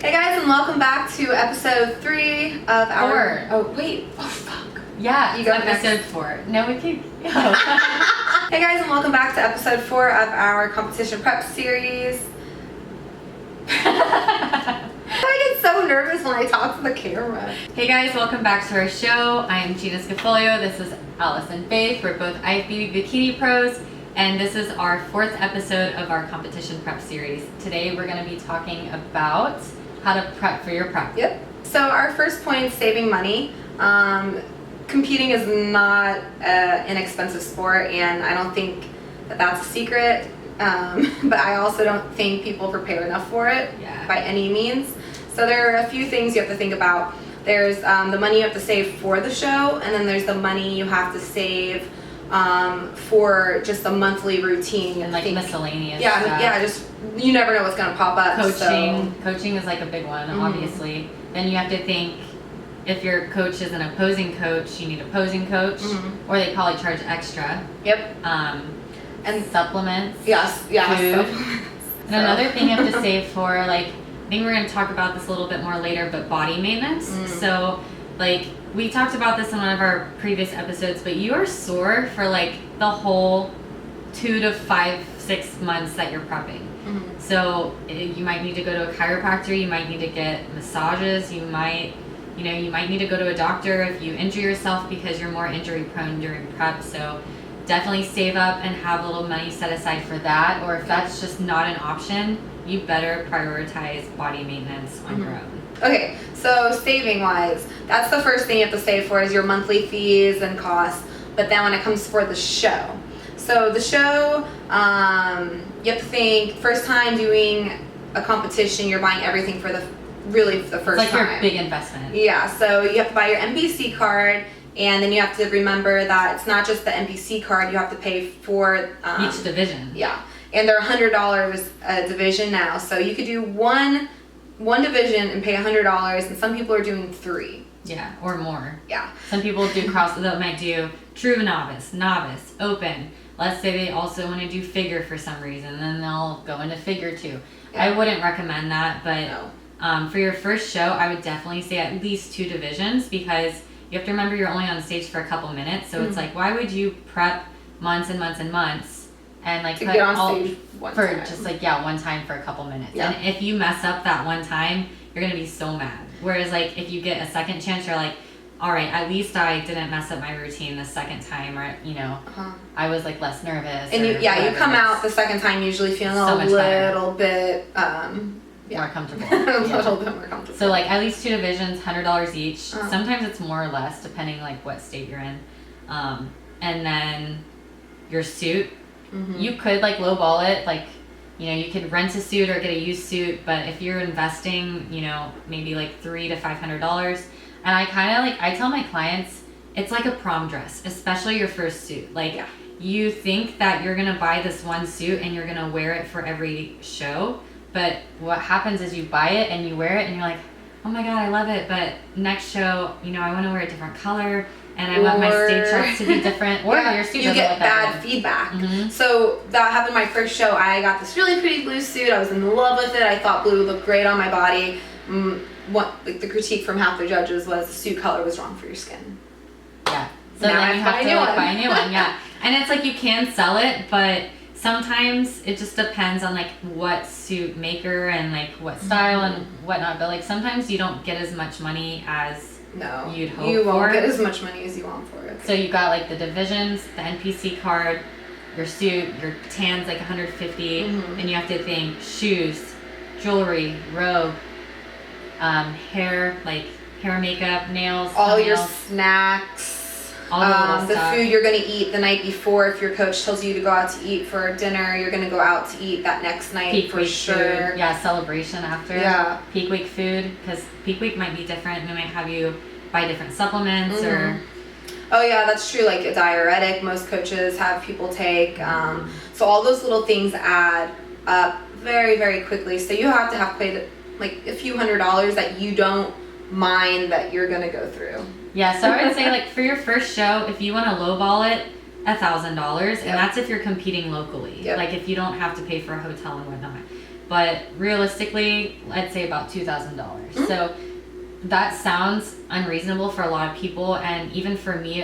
Hey guys, and welcome back to episode 3 of our... Oh, wait. Oh, fuck. Yeah, You go episode next. 4. No, we can... Hey guys, and welcome back to episode 4 of our competition prep series. I get so nervous when I talk to the camera. Hey guys, welcome back to our show. I'm Gina Scafolio. This is Allison Vaeth. We're both IFBB bikini pros, and this is our 4th episode of our competition prep series. Today we're going to be talking about how to prep for your prep. Yep. So our first point is saving money. Competing is not an inexpensive sport, and I don't think that that's a secret. But I also don't think people prepare enough for it by any means. So there are a few things you have to think about. There's the money you have to save for the show, and then there's the money you have to save for just a monthly routine. And like miscellaneous stuff. stuff. Yeah, just you never know what's going to pop up. Coaching is like a big one, obviously. Then you have to think, if your coach is an opposing coach, you need an opposing coach, or they probably charge extra. Yep. And supplements. Yes, yeah. Food. Supplements. And another thing you have to save for, like, I think we're going to talk about this a little bit more later, but body maintenance. So, like, we talked about this in one of our previous episodes, but you are sore for, like, the whole 2 to 5, 6 months that you're prepping. So, you might need to go to a chiropractor, you might need to get massages, you might need to go to a doctor if you injure yourself because you're more injury prone during prep. So definitely save up and have a little money set aside for that. Or if that's just not an option, you better prioritize body maintenance on your own. Okay, so saving wise, that's the first thing you have to save for is your monthly fees and costs. But then when it comes for the show, so the show, you have to think, first time doing a competition, you're buying everything for the first time. It's like your big investment. Yeah, so you have to buy your NPC card, and then you have to remember that it's not just the NPC card, you have to pay for each division. Yeah, and they're $100 a division now, so you could do one division and pay $100, and some people are doing 3. Yeah, or more. Yeah. Some people do that might do true novice, open. Let's say they also want to do figure for some reason, then they'll go into figure 2. Yeah. I wouldn't recommend that, but No. For your first show, I would definitely say at least 2 divisions, because you have to remember you're only on stage for a couple minutes. So it's like, why would you prep months and months and months and like to get on stage one time. just like one time for a couple minutes? Yeah. And if you mess up that one time, you're gonna be so mad. Whereas like if you get a second chance, you're like, all right, at least I didn't mess up my routine the second time, or I was like less nervous. And you come out the second time usually feeling So a much little bit more comfortable. a little bit more comfortable. So like at least 2 divisions, $100 each. Sometimes it's more or less depending like what state you're in. And then your suit, you could like lowball it, like you could rent a suit or get a used suit. But if you're investing, maybe like $300 to $500, and I tell my clients it's like a prom dress, especially your first suit. Like you think that you're gonna buy this one suit and you're gonna wear it for every show. But what happens is you buy it and you wear it and you're like, oh my God, I love it. But next show, I want to wear a different color and I want my stage shots to be different. Or your suit you doesn't get look that bad good. feedback. So that happened my first show. I got this really pretty blue suit. I was in love with it. I thought blue looked great on my body. The critique from half the judges was the suit color was wrong for your skin. Yeah. So now then you have to buy a new one. Yeah. And it's like you can sell it, but sometimes it just depends on like what suit maker and like what style and whatnot. But like sometimes you don't get as much money as you'd hope for. You won't get as much money as you want for it. So you got like the divisions, the NPC card, your suit, your tan's like $150, and you have to think shoes, jewelry, robe, hair, like hair, makeup, nails, all your nails, snacks. all the little the stuff. food you're going to eat the night before. If your coach tells you to go out to eat for dinner, you're going to go out to eat that next night. Peak for week sure. food. Yeah, celebration after. Yeah. Peak week food, because peak week might be different. They might have you buy different supplements or. Oh yeah, that's true. Like a diuretic, most coaches have people take. So all those little things add up very, very quickly. So you have to have paid like a few $100s that you don't mind that you're gonna go through. Yeah, so I would say like for your first show, if you want to lowball it, $1,000, and that's if you're competing locally. Yep. Like if you don't have to pay for a hotel and whatnot. but realistically, I'd say about $2,000. So that sounds unreasonable for a lot of people, and even for me,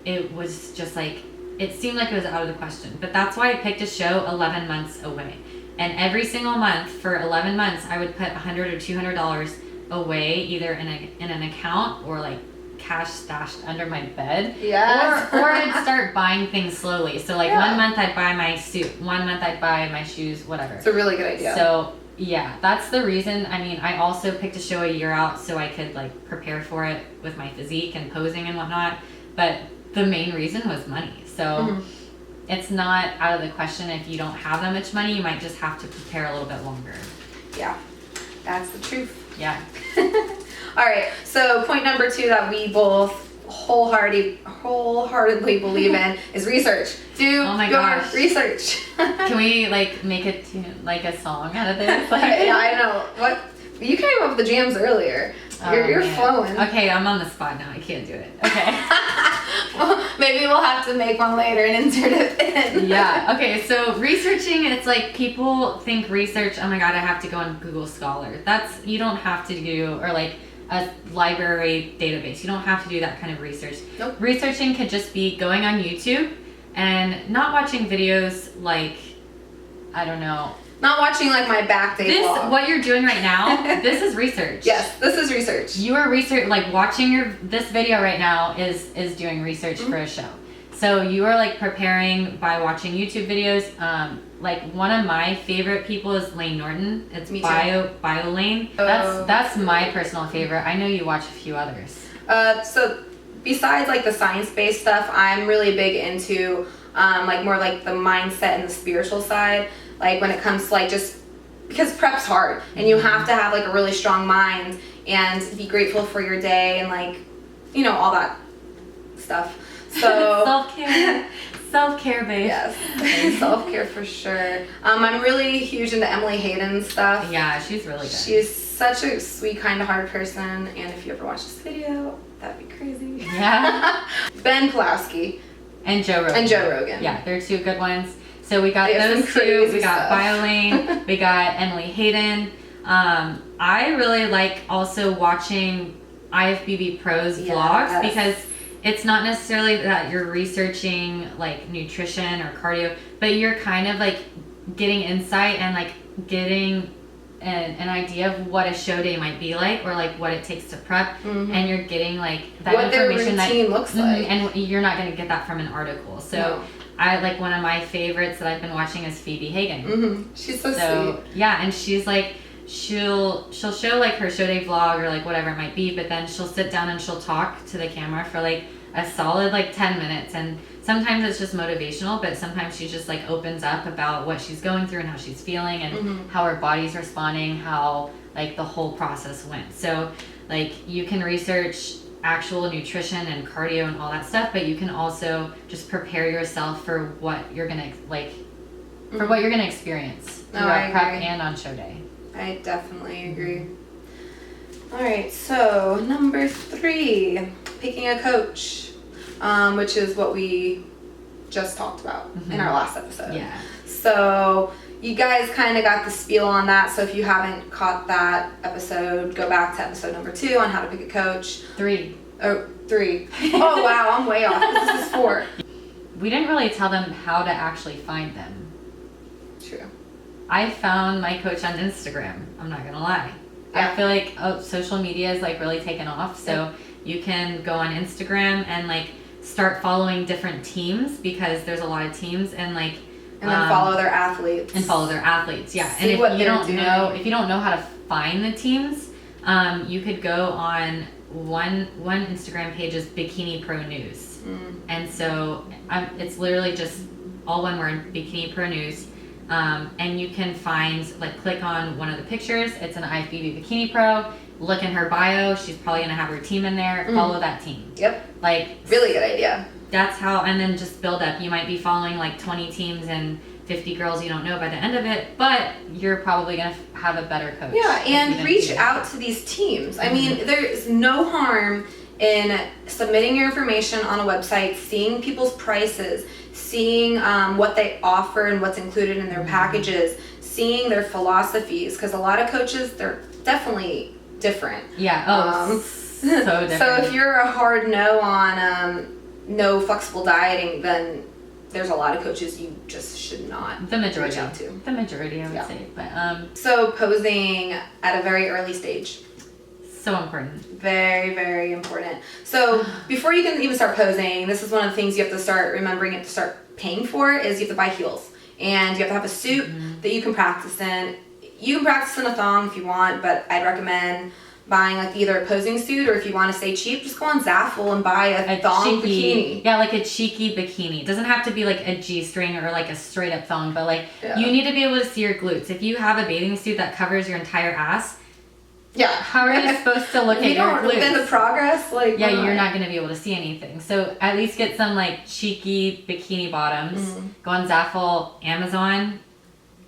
it was just like, it seemed like it was out of the question. But that's why I picked a show 11 months away. And every single month for 11 months, I would put $100 or $200 away, either in an account or like cash stashed under my bed. Yes. Or I'd start buying things slowly. So like 1 month I'd buy my suit, 1 month I'd buy my shoes, whatever. It's a really good idea. So yeah, that's the reason. I mean, I also picked a show a year out so I could like prepare for it with my physique and posing and whatnot. But the main reason was money. So it's not out of the question. If you don't have that much money, you might just have to prepare a little bit longer. Yeah, that's the truth. Yeah. All right, so point number 2 that we both wholeheartedly believe in is research. Do your research. Can we like make a tune, like a song out of this? Like, yeah, I know. What you came up with the jams earlier. You're flowing. Okay, I'm on the spot now. I can't do it. Okay. Well, maybe we'll have to make one later and insert it in. Yeah. Okay. So researching, it's like people think research. Oh my God, I have to go on Google Scholar. You don't have to do, or like a library database. You don't have to do that kind of research. Nope. Researching could just be going on YouTube and not watching videos like, I don't know. Not watching like my back day vlog. What you're doing right now, this is research. Yes, this is research. You are research, like watching this video right now is doing research for a show. So you are like preparing by watching YouTube videos. Like one of my favorite people is Lane Norton. It's Bio Lane. That's my personal favorite. I know you watch a few others. So besides like the science-based stuff, I'm really big into like more like the mindset and the spiritual side. Like when it comes to like just because prep's hard and you have to have like a really strong mind and be grateful for your day and like, you know, all that stuff. So self-care, babe. Yes, self-care for sure. I'm really huge into Emily Hayden's stuff. Yeah, she's really good. She's such a sweet, kind-hearted person, and if you ever watch this video, that'd be crazy. Yeah. Ben Pulaski. And Joe Rogan. Yeah, they're 2 good ones. So we got those 2. We got BioLane. We got Emily Hayden. I really like also watching IFBB Pro's vlogs because it's not necessarily that you're researching like nutrition or cardio, but you're kind of like getting insight and like getting an idea of what a show day might be like, or like what it takes to prep, and you're getting like that what information their routine looks like, and you're not going to get that from an article. So I like, one of my favorites that I've been watching is Phoebe Hagen. She's so sweet. Yeah, and she's like, she'll show like her show day vlog or like whatever it might be, but then she'll sit down and she'll talk to the camera for like a solid like 10 minutes, and sometimes it's just motivational, but sometimes she just like opens up about what she's going through and how she's feeling and how her body's responding, how like the whole process went. So like you can research actual nutrition and cardio and all that stuff, but you can also just prepare yourself for what you're gonna like for what you're gonna experience throughout prep and on show day. I definitely agree. All right, so number 3, picking a coach, which is what we just talked about in our last episode. Yeah. So you guys kind of got the spiel on that. So if you haven't caught that episode, go back to episode number 2 on how to pick a coach. 3. Oh, 3. Oh, wow, I'm way off. This is 4. We didn't really tell them how to actually find them. True. I found my coach on Instagram. I'm not going to lie. Yeah. I feel like social media is like really taken off. So you can go on Instagram and like start following different teams, because there's a lot of teams, and like and then follow their athletes. Yeah. See and if what you don't know how to find the teams, you could go on one Instagram page is Bikini Pro News. And so it's literally just all one word, Bikini Pro News. And you can find, like, click on one of the pictures. It's an IFBB Bikini Pro. Look in her bio. She's probably going to have her team in there. Follow that team. Yep. Like, really good idea. That's how, and then just build up. You might be following like 20 teams and 50 girls you don't know by the end of it, but you're probably going to have a better coach. Yeah, and reach out to these teams. I mean, there's no harm in submitting your information on a website, seeing people's prices, seeing what they offer and what's included in their packages, seeing their philosophies, because a lot of coaches, they're definitely different. Yeah. So different. So if you're a hard no on no flexible dieting, then there's a lot of coaches you just should not the majority reach out to. The majority, I would say. But so posing at a very early stage. So important. Very, very important. So before you can even start posing, this is one of the things you have to start remembering and to start paying for is you have to buy heels. And you have to have a suit that you can practice in. You can practice in a thong if you want, but I'd recommend buying like either a posing suit, or if you want to stay cheap, just go on Zaful and buy a thong cheeky, bikini. Yeah, like a cheeky bikini. It doesn't have to be like a G-string or like a straight up thong, but like you need to be able to see your glutes. If you have a bathing suit that covers your entire ass, how are you supposed to look at your glutes? Then the progress, like you're not going to be able to see anything. So at least get some like cheeky bikini bottoms. Go on Zaful, Amazon.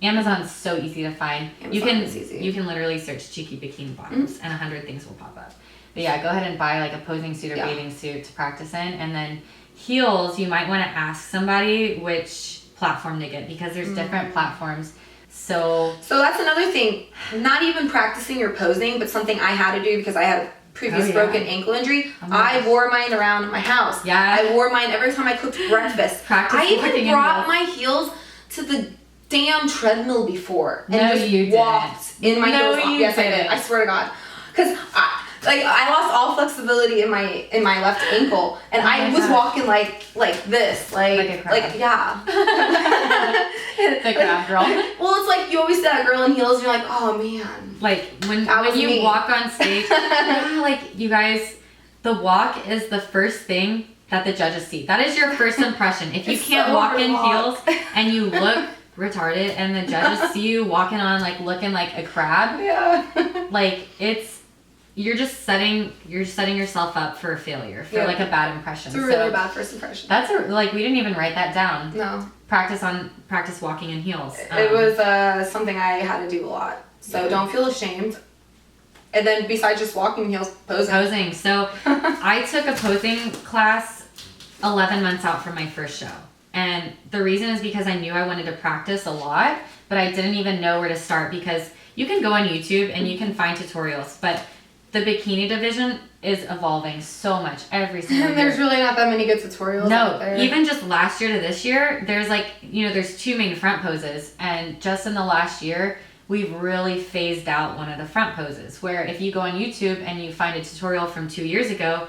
Amazon's so easy to find. You can literally search cheeky bikini bottoms and 100 things will pop up. But yeah, go ahead and buy like a posing suit or bathing suit to practice in. And then heels, you might want to ask somebody which platform to get, because there's different platforms. So that's another thing. Not even practicing your posing, but something I had to do because I had a previous broken ankle injury. I wore mine around my house. Yeah. I wore mine every time I cooked breakfast. I even brought my heels to the damn treadmill before and just walked in my heels. Yes, I did. I swear to God, because I lost all flexibility in my left ankle, and I was walking like this, like a crab. The crab girl. Well, it's like you always see that girl in heels, and you're like, oh man. Like when you walk on stage, like you guys, the walk is the first thing that the judges see. That is your first impression. If you can't walk in heels and you look retarded and the judges see you walking on like looking like a crab, like you're setting yourself up for failure, for like a bad impression. It's a really bad first impression. That's we didn't even write that down. No. Practice walking in heels. It was something I had to do a lot. So don't feel ashamed. And then besides just walking in heels, posing. So I took a posing class 11 months out from my first show. And the reason is because I knew I wanted to practice a lot, but I didn't even know where to start, because you can go on YouTube and you can find tutorials, but the bikini division is evolving so much every single year. There's really not that many good tutorials out there. Even just last year to this year, there's there's two main front poses, and just in the last year, we've really phased out one of the front poses, where if you go on YouTube and you find a tutorial from 2 years ago,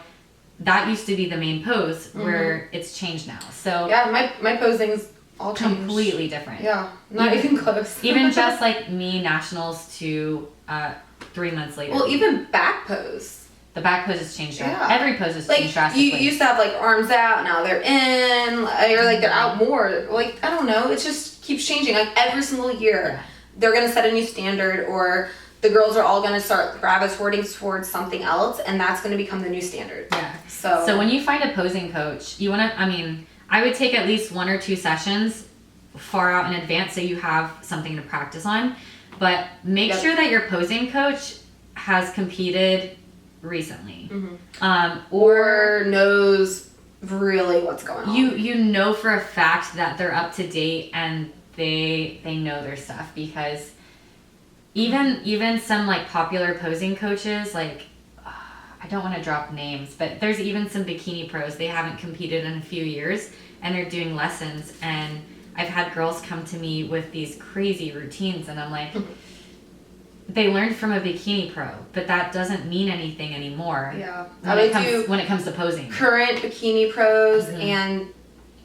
that used to be the main pose, where it's changed now. So yeah, my posing's all changed. Completely different. Yeah, not even close. Even just like me nationals to 3 months later. Well, even back pose. The back pose has changed. Yeah. Every pose has changed drastically. You used to have like arms out, now they're in, or like they're out more. Like, I don't know, it just keeps changing. Like every single year, they're gonna set a new standard, or the girls are all gonna start gravitating towards something else, and that's gonna become the new standard. Yeah. So when you find a posing coach, you wanna, I would take at least 1 or 2 sessions far out in advance so you have something to practice on. But make sure that your posing coach has competed recently. Or knows really what's going on. You know for a fact that they're up to date and they know their stuff, because even some like popular posing coaches, like I don't want to drop names, but there's even some bikini pros, they haven't competed in a few years and they're doing lessons, and I've had girls come to me with these crazy routines, and I'm like, they learned from a bikini pro, but that doesn't mean anything anymore. Yeah. When it comes to posing. Current bikini pros, and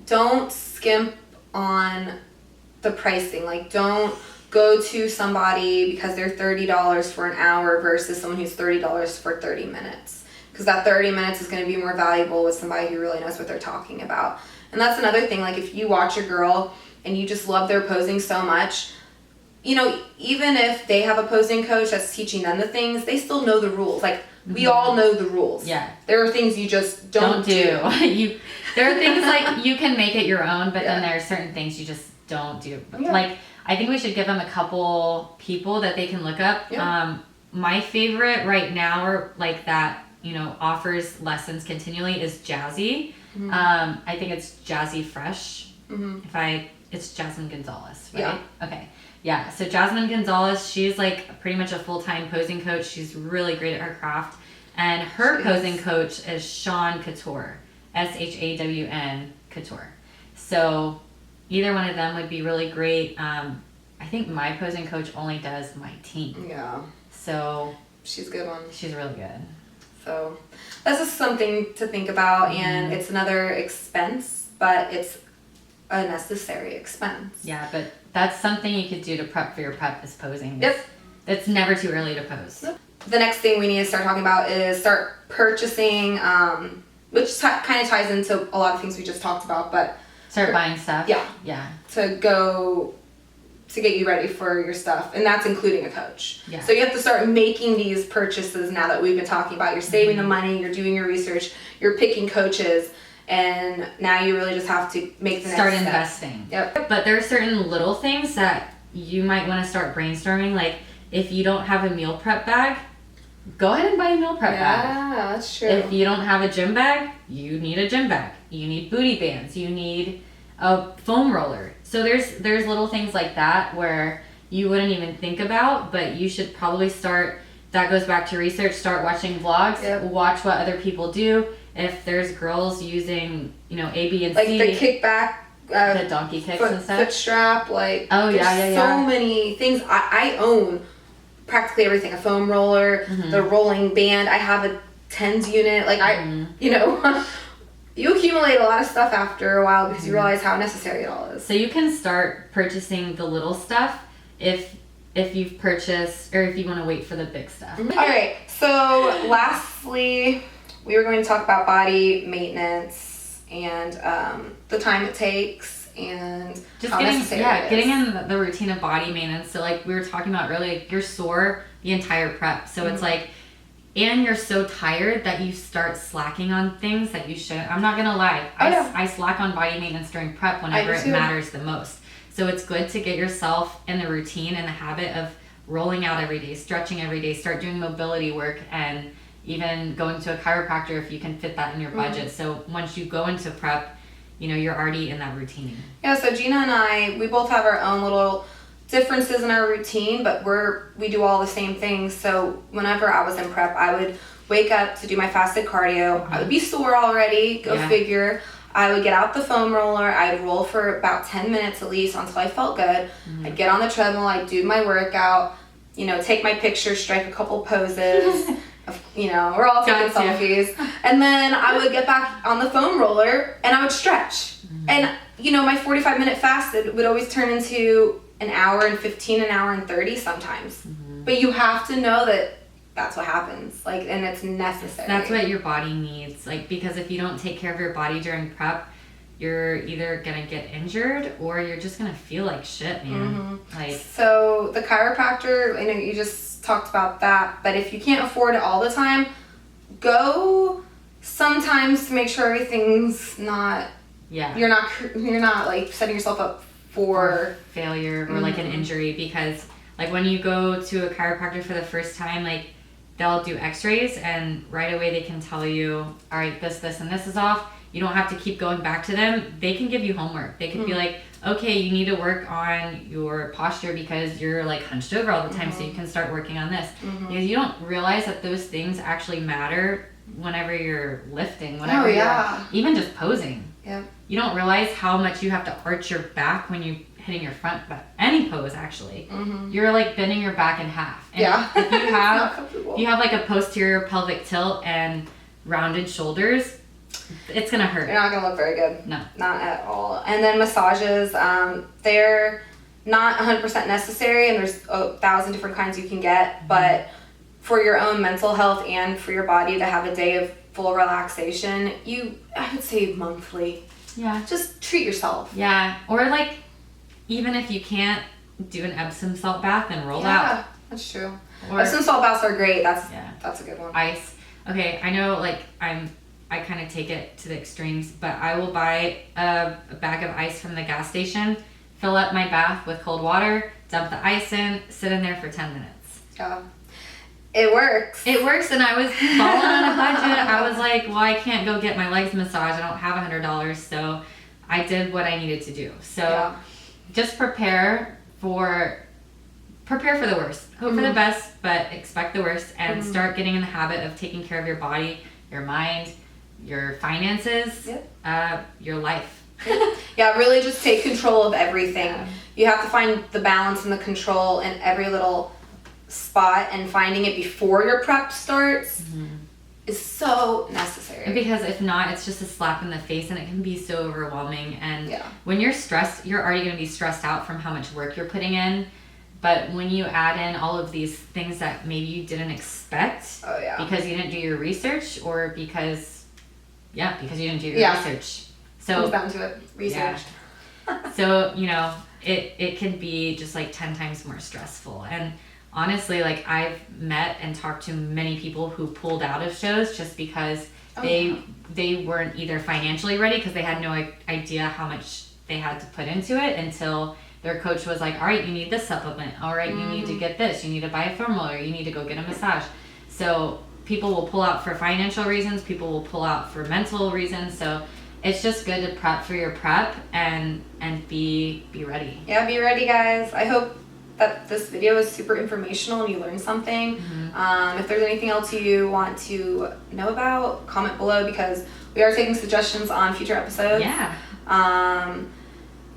don't skimp on the pricing. Like, don't go to somebody because they're $30 for an hour versus someone who's $30 for 30 minutes. Because that 30 minutes is going to be more valuable with somebody who really knows what they're talking about. And that's another thing, like if you watch a girl and you just love their posing so much, you know, even if they have a posing coach that's teaching them the things, they still know the rules. Like, we all know the rules. Yeah. There are things you just don't do. There are things like you can make it your own, but then there are certain things you just don't do. Like, I think we should give them a couple people that they can look up. Yeah. My favorite right now, or like that, you know, offers lessons continually, is Jazzy. I think it's Jazzy Fresh. It's Jasmine Gonzalez, right? Yeah. Okay. Yeah. So Jasmine Gonzalez, she's like pretty much a full-time posing coach. She's really great at her craft. And her posing coach is Shawn Couture, SHAWN Couture. So either one of them would be really great. I think my posing coach only does my team. Yeah. So she's a good one. She's really good. So that's just something to think about, and it's another expense, but it's a necessary expense. Yeah, but that's something you could do to prep for your prep is posing. Yep. It's never too early to pose. Yep. The next thing we need to start talking about is start purchasing, which kind of ties into a lot of things we just talked about, but start buying stuff. Yeah. Yeah. To get you ready for your stuff, and that's including a coach. Yeah. So you have to start making these purchases now that we've been talking about. You're saving the money, you're doing your research, you're picking coaches, and now you really just have to make the start next investing. Step. Yep. But there are certain little things that you might want to start brainstorming. Like if you don't have a meal prep bag, go ahead and buy a meal prep bag. Yeah, that's true. If you don't have a gym bag, you need a gym bag. You need booty bands. You need a foam roller. So there's little things like that where you wouldn't even think about, but you should probably start. That goes back to research. Start watching vlogs. Yep. Watch what other people do. If there's girls using, A, B, and like C. the kickback. The donkey kicks and stuff. Foot strap, like yeah. So many things. I own practically everything. A foam roller, the rolling band. I have a TENS unit. Like you accumulate a lot of stuff after a while because you realize how necessary it all is. So you can start purchasing the little stuff if you've purchased, or if you want to wait for the big stuff. All right. So lastly, we were going to talk about body maintenance and the time it takes and just how necessary it is. getting in the routine of body maintenance. So like we were talking about earlier, you're sore the entire prep. So it's like, and you're so tired that you start slacking on things that you shouldn't. I'm not gonna lie, I slack on body maintenance during prep whenever it matters the most. So it's good to get yourself in the routine and the habit of rolling out every day, stretching every day, start doing mobility work, and even going to a chiropractor if you can fit that in your budget. So once you go into prep, you're already in that routine. Yeah, so Gina and I, we both have our own little differences in our routine, but we do all the same things. So whenever I was in prep, I would wake up to do my fasted cardio. I would be sore already, go figure. I would get out the foam roller. I'd roll for about 10 minutes at least until I felt good. I'd get on the treadmill. I'd do my workout, take my picture, strike a couple poses. We're all taking selfies. And then I would get back on the foam roller and I would stretch. And, my 45-minute fast would always turn into an hour and 15, an hour and 30 sometimes. But you have to know that that's what happens, and it's necessary. That's what your body needs, because if you don't take care of your body during prep, you're either gonna get injured or you're just gonna feel like shit, man. So the chiropractor, you just talked about that, but if you can't afford it all the time, go sometimes to make sure everything's not. Yeah. You're not setting yourself up for failure or an injury, because when you go to a chiropractor for the first time, they'll do x-rays and right away they can tell you, all right, this and this is off. You don't have to keep going back to them. They can give you homework. They can be like, okay, you need to work on your posture because you're hunched over all the time, so you can start working on this. Because you don't realize that those things actually matter whenever you're lifting, whenever you're even just posing. Yep. You don't realize how much you have to arch your back when you're hitting your front butt. Any pose, actually. You're bending your back in half. And if you have a posterior pelvic tilt and rounded shoulders, it's gonna hurt. You're not gonna look very good. No. Not at all. And then massages, they're not 100% necessary, and there's 1,000 different kinds you can get, but for your own mental health and for your body to have a day of full relaxation, I would say monthly. Yeah. Just treat yourself. Yeah. Or even if you can't do an Epsom salt bath and roll out. Yeah, that's true. Epsom salt baths are great. That's a good one. Ice. Okay, I know I kind of take it to the extremes, but I will buy a bag of ice from the gas station, fill up my bath with cold water, dump the ice in, sit in there for 10 minutes. Yeah. It works. It works, and I was falling on a budget. I was like, well, I can't go get my legs massaged. I don't have $100, so I did what I needed to do. So Yeah. just prepare for the worst. Hope for the best, but expect the worst, and start getting in the habit of taking care of your body, your mind, your finances, your life. Yeah, really just take control of everything. Yeah. You have to find the balance and the control in every little spot, and finding it before your prep starts is so necessary. Because if not, it's just a slap in the face, and it can be so overwhelming. And when you're stressed, you're already going to be stressed out from how much work you're putting in. But when you add in all of these things that maybe you didn't expect because you didn't do your research, or because you didn't do your research. So comes down to it, research. Yeah. So, you know, it can be just like 10 times more stressful. And honestly, like, I've met and talked to many people who pulled out of shows just because they weren't either financially ready, because they had no idea how much they had to put into it, until their coach was like, all right, you need this supplement. All right, you need to get this. You need to buy a thermal, or you need to go get a massage. So people will pull out for financial reasons. People will pull out for mental reasons. So it's just good to prep for your prep and be ready. Yeah, be ready, guys. I hope that this video is super informational and you learned something. If there's anything else you want to know about, comment below, because we are taking suggestions on future episodes. Yeah.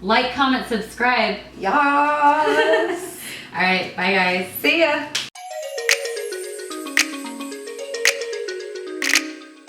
Like, comment, subscribe. Yes. All right, bye guys. See ya.